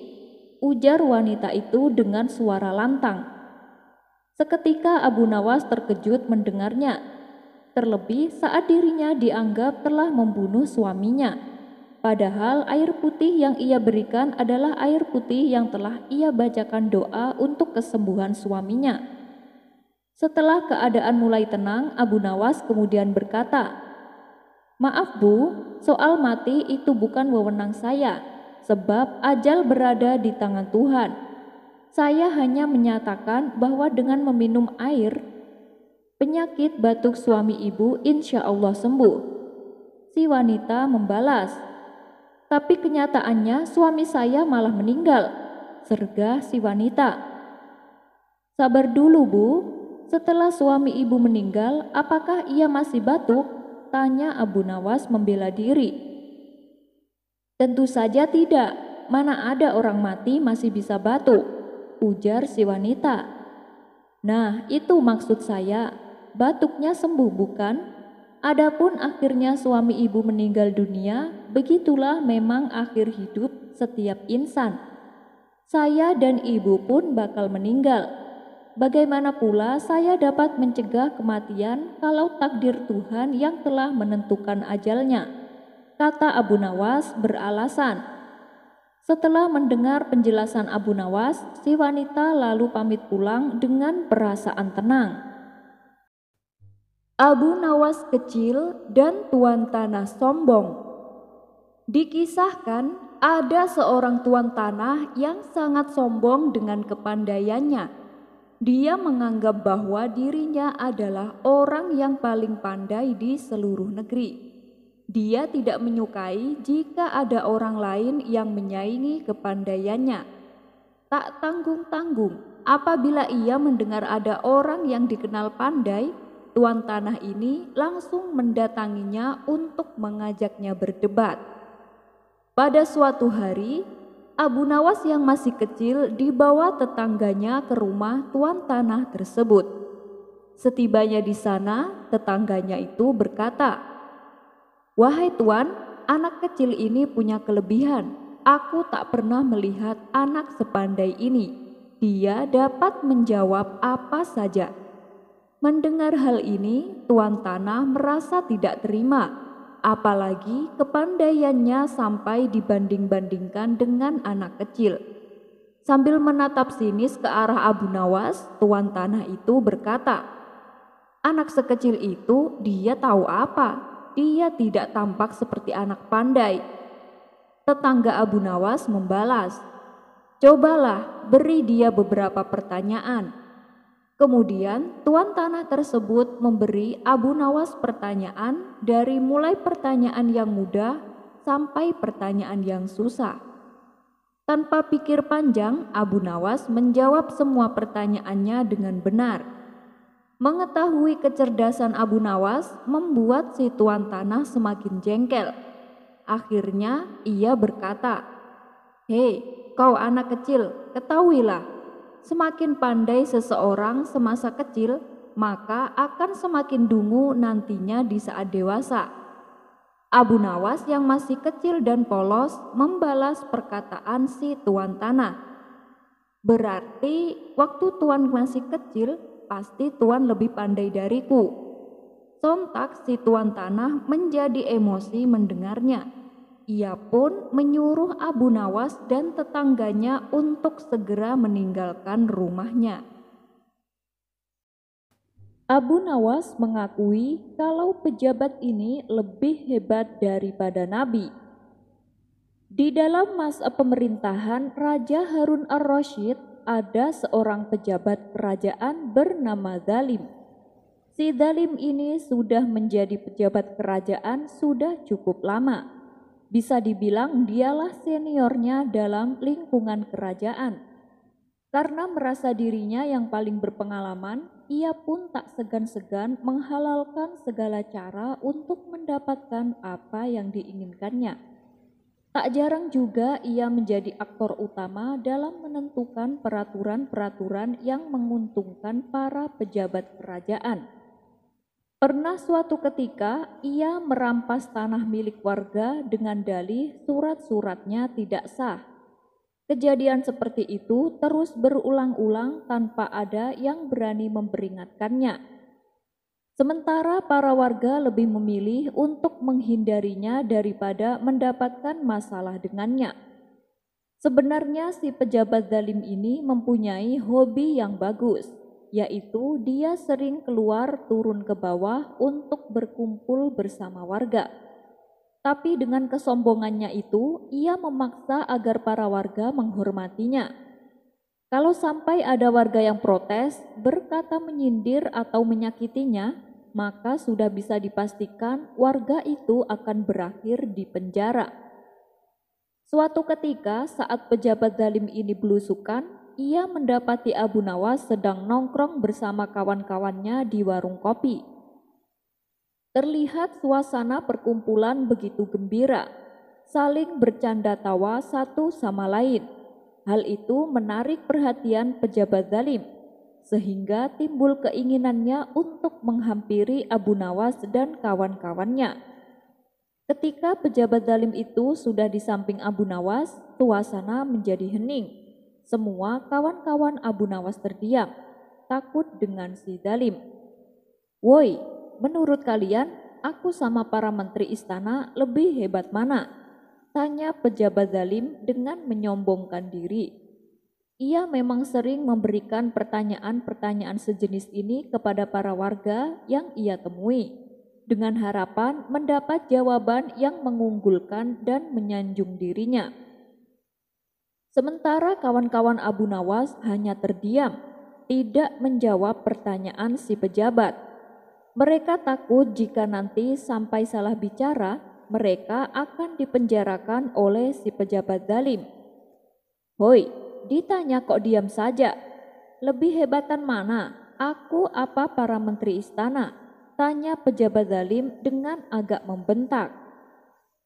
ujar wanita itu dengan suara lantang. Seketika Abu Nawas terkejut mendengarnya, terlebih saat dirinya dianggap telah membunuh suaminya. Padahal air putih yang ia berikan adalah air putih yang telah ia bacakan doa untuk kesembuhan suaminya. Setelah keadaan mulai tenang, Abu Nawas kemudian berkata, "Maaf Bu, soal mati itu bukan wewenang saya. Sebab ajal berada di tangan Tuhan. Saya hanya menyatakan bahwa dengan meminum air, penyakit batuk suami ibu insya Allah sembuh." Si wanita membalas, "Tapi kenyataannya suami saya malah meninggal," sergah si wanita. "Sabar dulu Bu, setelah suami ibu meninggal, apakah ia masih batuk?" tanya Abu Nawas membela diri. "Tentu saja tidak, mana ada orang mati masih bisa batuk," ujar si wanita. "Nah, itu maksud saya, batuknya sembuh bukan? Adapun akhirnya suami ibu meninggal dunia, begitulah memang akhir hidup setiap insan. Saya dan ibu pun bakal meninggal. Bagaimana pula saya dapat mencegah kematian kalau takdir Tuhan yang telah menentukan ajalnya?" kata Abu Nawas beralasan. Setelah mendengar penjelasan Abu Nawas, si wanita lalu pamit pulang dengan perasaan tenang. Abu Nawas kecil dan tuan tanah sombong. Dikisahkan ada seorang tuan tanah yang sangat sombong dengan kepandaiannya. Dia menganggap bahwa dirinya adalah orang yang paling pandai di seluruh negeri. Dia tidak menyukai jika ada orang lain yang menyaingi kepandaiannya. Tak tanggung-tanggung apabila ia mendengar ada orang yang dikenal pandai, tuan tanah ini langsung mendatanginya untuk mengajaknya berdebat. Pada suatu hari, Abu Nawas yang masih kecil dibawa tetangganya ke rumah tuan tanah tersebut. Setibanya di sana, tetangganya itu berkata, "Wahai Tuan, anak kecil ini punya kelebihan. Aku tak pernah melihat anak sepandai ini. Dia dapat menjawab apa saja." Mendengar hal ini, Tuan Tanah merasa tidak terima, apalagi kepandaiannya sampai dibanding-bandingkan dengan anak kecil. Sambil menatap sinis ke arah Abu Nawas, Tuan Tanah itu berkata, "Anak sekecil itu, dia tahu apa? Dia tidak tampak seperti anak pandai." Tetangga Abu Nawas membalas, "Cobalah beri dia beberapa pertanyaan." Kemudian Tuan Tanah tersebut memberi Abu Nawas pertanyaan dari mulai pertanyaan yang mudah sampai pertanyaan yang susah. Tanpa pikir panjang, Abu Nawas menjawab semua pertanyaannya dengan benar. Mengetahui kecerdasan Abu Nawas membuat si Tuan Tanah semakin jengkel. Akhirnya ia berkata, "Hei, kau anak kecil, ketahuilah, semakin pandai seseorang semasa kecil, maka akan semakin dungu nantinya di saat dewasa." Abu Nawas yang masih kecil dan polos membalas perkataan si Tuan Tanah. "Berarti waktu Tuan masih kecil, pasti Tuan lebih pandai dariku." Sontak si Tuan Tanah menjadi emosi mendengarnya. Ia pun menyuruh Abu Nawas dan tetangganya untuk segera meninggalkan rumahnya. Abu Nawas mengakui kalau pejabat ini lebih hebat daripada Nabi. Di dalam masa pemerintahan Raja Harun ar-Rasyid ada seorang pejabat kerajaan bernama Zalim. Si Zalim ini sudah menjadi pejabat kerajaan sudah cukup lama. Bisa dibilang dialah seniornya dalam lingkungan kerajaan. Karena merasa dirinya yang paling berpengalaman, ia pun tak segan-segan menghalalkan segala cara untuk mendapatkan apa yang diinginkannya. Tak jarang juga ia menjadi aktor utama dalam menentukan peraturan-peraturan yang menguntungkan para pejabat kerajaan. Pernah suatu ketika ia merampas tanah milik warga dengan dalih surat-suratnya tidak sah. Kejadian seperti itu terus berulang-ulang tanpa ada yang berani memperingatkannya. Sementara para warga lebih memilih untuk menghindarinya daripada mendapatkan masalah dengannya. Sebenarnya si pejabat zalim ini mempunyai hobi yang bagus, yaitu dia sering keluar turun ke bawah untuk berkumpul bersama warga. Tapi dengan kesombongannya itu, ia memaksa agar para warga menghormatinya. Kalau sampai ada warga yang protes, berkata menyindir atau menyakitinya, maka sudah bisa dipastikan warga itu akan berakhir di penjara. Suatu ketika saat pejabat zalim ini belusukan, ia mendapati Abu Nawas sedang nongkrong bersama kawan-kawannya di warung kopi. Terlihat suasana perkumpulan begitu gembira, saling bercanda tawa satu sama lain. Hal itu menarik perhatian pejabat zalim, sehingga timbul keinginannya untuk menghampiri Abu Nawas dan kawan-kawannya. Ketika pejabat zalim itu sudah di samping Abu Nawas, suasana menjadi hening. Semua kawan-kawan Abu Nawas terdiam, takut dengan si zalim. "Woi, menurut kalian, aku sama para menteri istana lebih hebat mana?" tanya pejabat zalim dengan menyombongkan diri. Ia memang sering memberikan pertanyaan-pertanyaan sejenis ini kepada para warga yang ia temui, dengan harapan mendapat jawaban yang mengunggulkan dan menyanjung dirinya. Sementara kawan-kawan Abu Nawas hanya terdiam, tidak menjawab pertanyaan si pejabat. Mereka takut jika nanti sampai salah bicara, mereka akan dipenjarakan oleh si pejabat zalim. "Hoi, ditanya kok diam saja? Lebih hebatan mana, aku apa para menteri istana?" tanya pejabat zalim dengan agak membentak.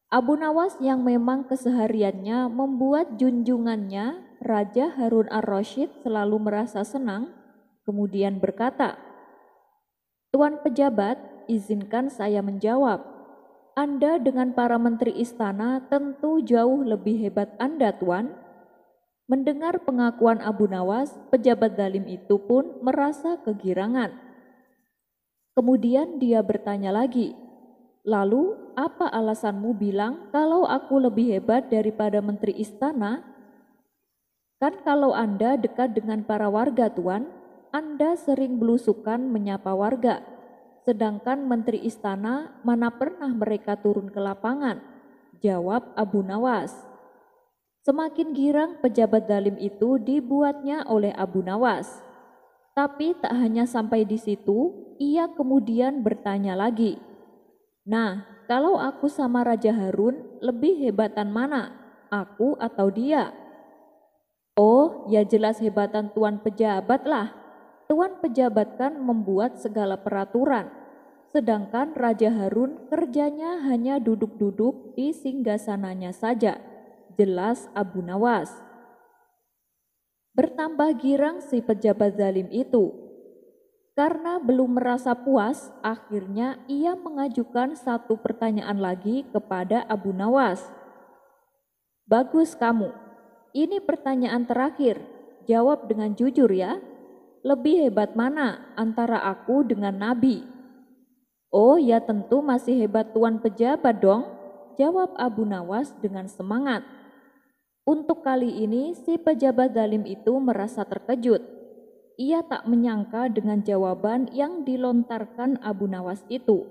Abu Nawas yang memang kesehariannya membuat junjungannya Raja Harun ar-Rasyid selalu merasa senang, kemudian berkata, "Tuan pejabat, izinkan saya menjawab." Anda dengan para menteri istana tentu jauh lebih hebat Anda, Tuan." Mendengar pengakuan Abu Nawas, pejabat zalim itu pun merasa kegirangan. Kemudian dia bertanya lagi, "Lalu apa alasanmu bilang kalau aku lebih hebat daripada menteri istana?" "Kan kalau Anda dekat dengan para warga, Tuan, Anda sering belusukan menyapa warga. Sedangkan menteri istana mana pernah mereka turun ke lapangan," jawab Abu Nawas. Semakin girang pejabat zalim itu dibuatnya oleh Abu Nawas. Tapi tak hanya sampai di situ, ia kemudian bertanya lagi, "Nah, kalau aku sama Raja Harun, lebih hebatan mana, aku atau dia?" "Oh, ya jelas hebatan Tuan pejabat lah. Tuan pejabat kan membuat segala peraturan. Sedangkan Raja Harun kerjanya hanya duduk-duduk di singgasananya saja," jelas Abu Nawas. Bertambah girang si pejabat zalim itu. Karena belum merasa puas, akhirnya ia mengajukan satu pertanyaan lagi kepada Abu Nawas. "Bagus kamu. Ini pertanyaan terakhir. Jawab dengan jujur ya. Lebih hebat mana antara aku dengan Nabi?" "Oh ya tentu masih hebat Tuan pejabat dong," jawab Abu Nawas dengan semangat. Untuk kali ini si pejabat zalim itu merasa terkejut. Ia tak menyangka dengan jawaban yang dilontarkan Abu Nawas itu.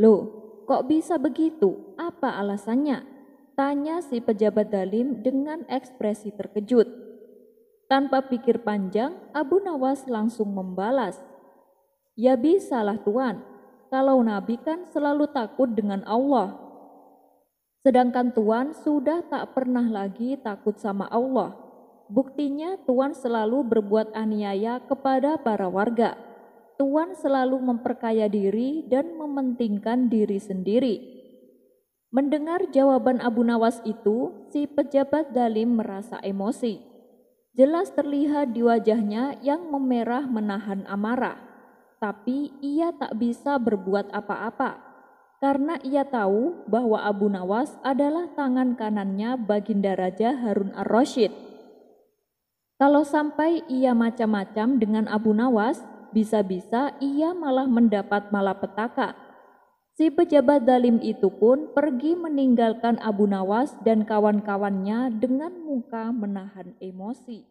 "Loh, kok bisa begitu? Apa alasannya?" tanya si pejabat zalim dengan ekspresi terkejut. Tanpa pikir panjang, Abu Nawas langsung membalas, "Ya bisalah Tuan, kalau Nabi kan selalu takut dengan Allah. Sedangkan Tuan sudah tak pernah lagi takut sama Allah. Buktinya Tuan selalu berbuat aniaya kepada para warga. Tuan selalu memperkaya diri dan mementingkan diri sendiri." Mendengar jawaban Abu Nawas itu, si pejabat zalim merasa emosi. Jelas terlihat di wajahnya yang memerah menahan amarah. Tapi ia tak bisa berbuat apa-apa. Karena ia tahu bahwa Abu Nawas adalah tangan kanannya Baginda Raja Harun ar-Rasyid. Kalau sampai ia macam-macam dengan Abu Nawas, bisa-bisa ia malah mendapat malapetaka. Si pejabat zalim itu pun pergi meninggalkan Abu Nawas dan kawan-kawannya dengan muka menahan emosi.